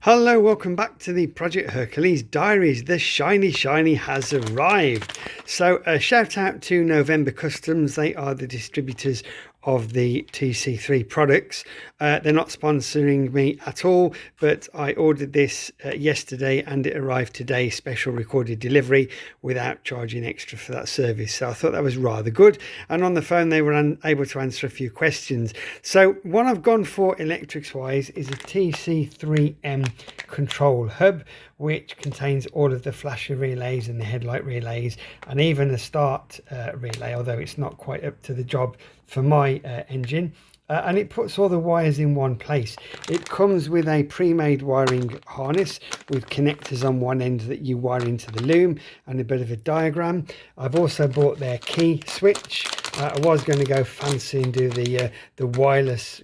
Hello, welcome back to the Project Hercules Diaries. The shiny has arrived. So a shout out to November Customs. They are the distributors of the TC3 products. They're not sponsoring me at all, but I ordered this yesterday and it arrived today, special recorded delivery without charging extra for that service. So I thought that was rather good. And on the phone, they were able to answer a few questions. So what I've gone for electrics wise is a TC3M control hub, which contains all of the flasher relays and the headlight relays and even a start relay, although it's not quite up to the job for my engine. And it puts all the wires in one place. It comes with a pre-made wiring harness with connectors on one end that you wire into the loom and a bit of a diagram. I've also bought their key switch. I was going to go fancy and do the wireless,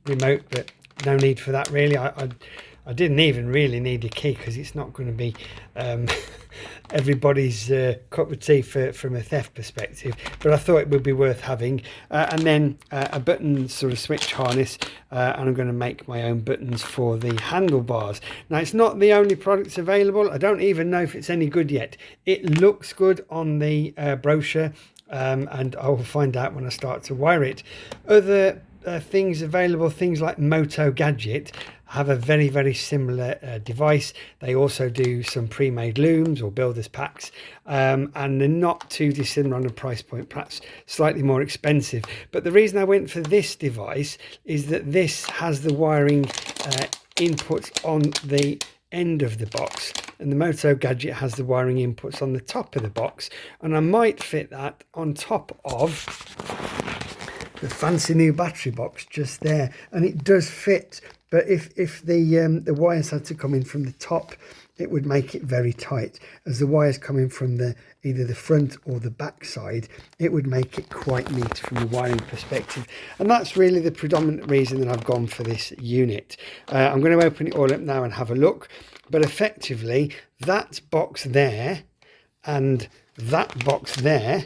remote, but no need for that really. I didn't even really need a key because it's not going to be everybody's cup of tea from a theft perspective, but I thought it would be worth having. And then a button sort of switch harness, and I'm going to make my own buttons for the handlebars. Now, it's not the only products available. I don't even know if it's any good yet. It looks good on the brochure, and I will find out when I start to wire it. Other things available, things like Moto Gadget, have a very similar device. They also do some pre-made looms or builders packs, and they're not too dissimilar on the price point, perhaps slightly more expensive. But the reason I went for this device is that this has the wiring inputs on the end of the box, and the Moto Gadget has the wiring inputs on the top of the box, and I might fit that on top of the fancy new battery box just there, and it does fit. But if the wires had to come in from the top, it would make it very tight. As the wires come in from either the front or the back side, it would make it quite neat from a wiring perspective. And that's really the predominant reason that I've gone for this unit. I'm going to open it all up now and have a look. But effectively, that box there, and that box there,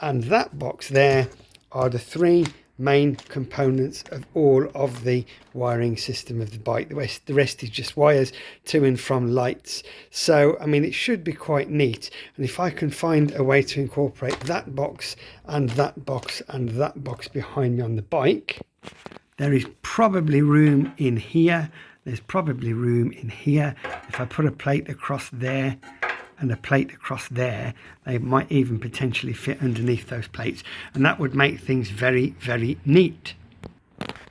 and that box there are the three main components of all of the wiring system of the bike. The rest is just wires to and from lights. So I mean, it should be quite neat, and if I can find a way to incorporate that box and that box and that box behind me on the bike, there is probably room in here, there's probably room in here. If I put a plate across there and a plate across there, they might even potentially fit underneath those plates, and that would make things very neat.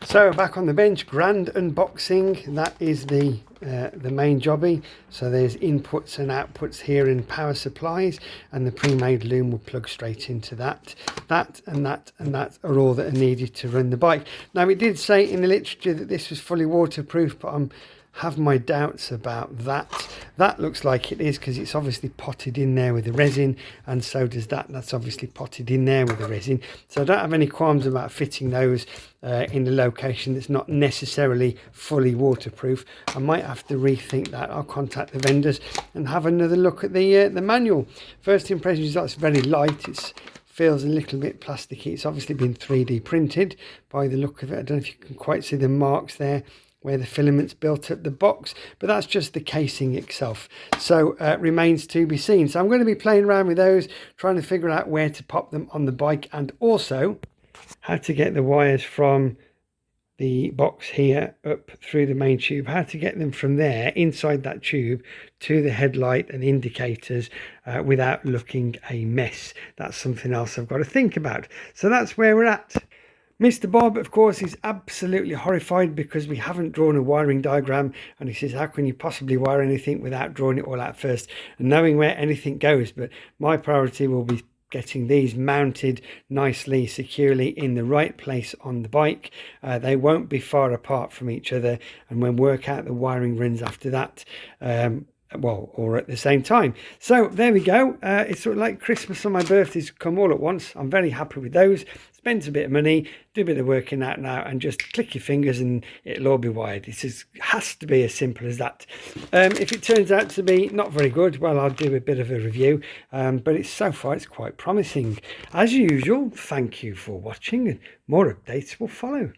So back on the bench, grand unboxing. That is the main jobby. So there's inputs and outputs here and power supplies, and the pre-made loom will plug straight into that. That and that are all that are needed to run the bike. Now, it did say in the literature that this was fully waterproof, but I'm have my doubts about that. That looks like it is, because it's obviously potted in there with the resin, and so does that. That's obviously potted in there with the resin. So I don't have any qualms about fitting those in the location that's not necessarily fully waterproof. I might have to rethink that. I'll contact the vendors and have another look at the manual. First impression is that's very light. It feels a little bit plasticky. It's obviously been 3D printed by the look of it. I don't know if you can quite see the marks there where the filaments built up the box, but that's just the casing itself. So remains to be seen. So I'm going to be playing around with those, trying to figure out where to pop them on the bike, and also how to get the wires from the box here up through the main tube, how to get them from there inside that tube to the headlight and indicators without looking a mess. That's something else I've got to think about. So that's where we're at. Mr. Bob, of course, is absolutely horrified because we haven't drawn a wiring diagram, and he says, how can you possibly wire anything without drawing it all out first and knowing where anything goes? But my priority will be getting these mounted nicely, securely in the right place on the bike. They won't be far apart from each other, and when work out the wiring runs after that, or at the same time. So there we go. It's sort of like Christmas and my birthday's come all at once. I'm very happy with those. Spend a bit of money, do a bit of working out now, and just click your fingers and it'll all be wired. It has to be as simple as that. If it turns out to be not very good, well, I'll do a bit of a review, but so far it's quite promising. As usual, thank you for watching, and more updates will follow.